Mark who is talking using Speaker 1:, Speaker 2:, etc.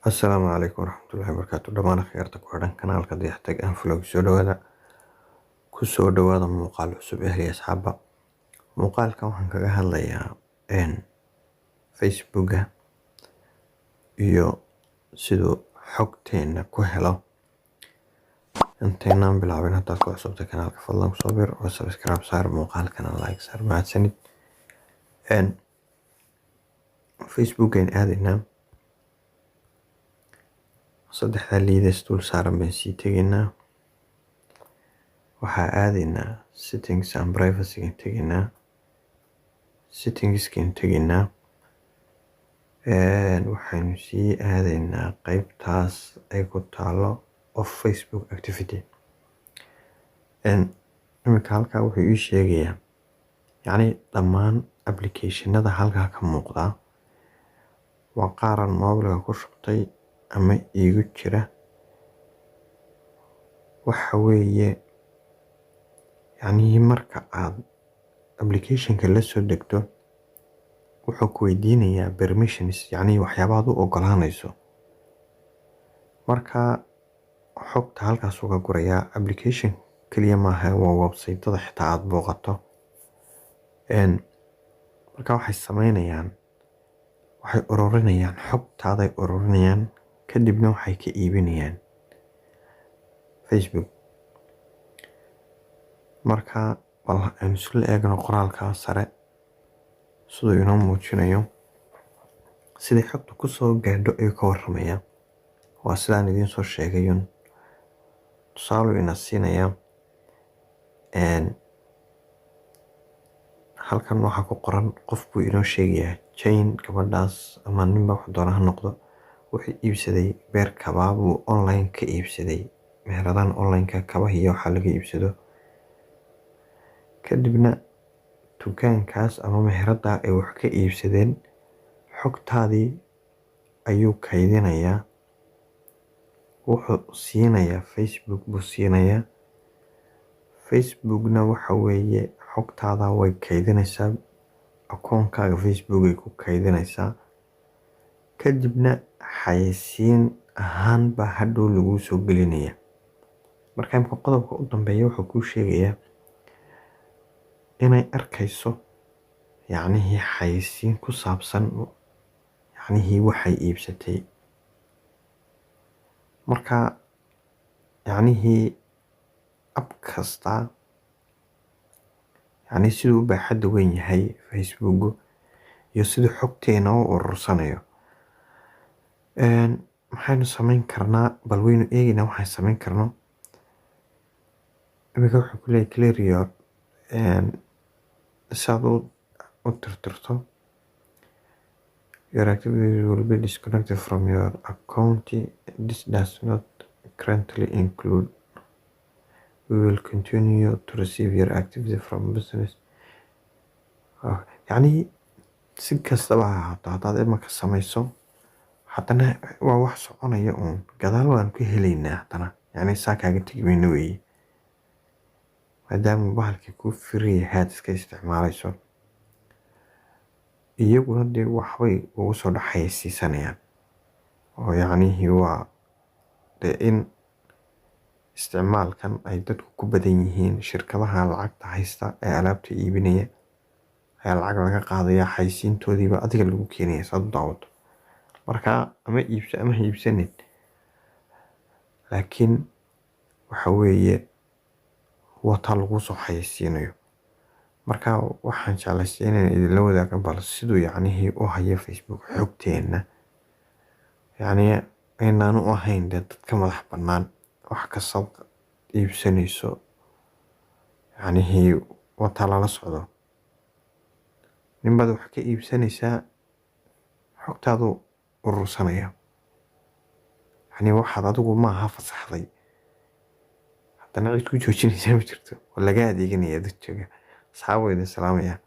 Speaker 1: Asalaamu calaykum waraxmatullaahi wabarakaatu. Dhammaan akhyaarta ku xidhan kanaalka Dayax-tag and Vlog soo dhawaada muuqaal cusub ehli asxaaba. Muuqaalkan waxaan kaga hadlayaa Facebooka iyo siduu xogteena ku helo. Intaynaan bilaabin haddaad ku cusubtay kanaalka fadlan kusoo bir oo subscribe saar, muuqaalkana like saar, mahadsanid. Facebookan aadaynaa saddexda liidas dul saaran baan sii tegaynaa. Waxaa aadaynaa settings and privacy tegaynaa. Settingskan tegaynaa. Waxaynu sii aadaynaa qaybtaas ay ku taalo of Facebook activity. Iminka halkaa wuxuu ii sheegayaa yacni dhammaan applicationada halkaa ka muuqda waa qaaran mobilka ku shubtay ama iigu jira. Waxa weeye yacni marka aad applicationka la soo degto wuxuu ku weydiinayaa permissions, yacni waxyaabaad u ogolaanayso. Marka xogta halkaas uga gurayaa application kaliya maaha, waa website-ada xitaa aad booqato. Marka waxay sameynayaan waxay ururinayaan xogtaaday ururinayaan kadibna waxay ka iibinayaan Facebook. Marka bal aynu isla eegno qoraalka sare siduu inoo muujinayo sidai xogta ku soo gaadho ayuu ka warramayaa. Waa sidaan idiin soo sheegayun tusaale ina siinaya. Halkan waxaa ku qoran qof buu inoo sheegayaa Jane, gabadhaas ama ninba wax doona ha noqdo, wuxuu iibsaday beer kabaa buu online ka iibsaday. Meeladan online-ka kabaha iyo waxa laga iibsado. Kadibna dukaankaas ama meherada ay wax ka iibsadeen xogtaadii ayuu kaydinayaa. Wuxuu siinayaa Facebook buu siinayaa. Facebookna waxa weeye xogtaada way kaydinaysaa. Akoonkaaga Facebook ay ku kaydinaysaa. Kadibna xayeysiin ahaan baa hadhow lagu soo gelinayaa. Marka imka qodobka u dambeeya wuxuu kuu sheegayaa inay arkayso yacnihii xayeysiin ku saabsan yacnihii waxay iibsatay. Marka yacnihii app kasta yacni siduu u baaxadda weyn yahay Facebook iyo siduu xogteena u urursanayo. Maxaynu samayn karnaa? Bal waynu eegaynaa waxaan samayn karno. Iminka wuxuu ku leeyahay clear your saad u tirtirto. Your activity will be disconnected from your account. This does not currently include. We will continue to receive your activity from business. Yani si kastaba ha ahaato haddaad iminka samayso haddana waa wax soconaya uun gadaal waan ka helaynaa haddana yacni saa kaaga tegi mayno weeye. Maadaama bahalkii kuu free ahaad iska isticmaalayso iyaguna dee waxbay ugu soo dhaxaysiisanayaan oo yacnihii waa dee in isticmaalkan ay dadku ku badan yihiin. Shirkadaha lacagta haysta ee alaabta iibinaya ayaa lacag laga qaadaya, xayeysiintoodiiba adiga lagu keenaya saad u daawato. Marka ama iibso ama ha iibsanin, laakiin waxa weeye wata lagu soo xayeysiinayo. Marka waxaan jeclaystay inaan idinla wadaago bal siduu yacnihii u hayo Facebook xogteena. Yacni aynaan u ahayn dee dadka madax bannaan wax kastaad iibsanayso yacnihii wata lala socdo. Ninbaad wax ka iibsanaysaa xogtaadu urursanaya. Yacni waxaad adigu maaha fasaxday haddana cid ku joojinaysaa ma jirto. Waa laga adeeganaya dad jooga. Asxaabta idin salaamaya.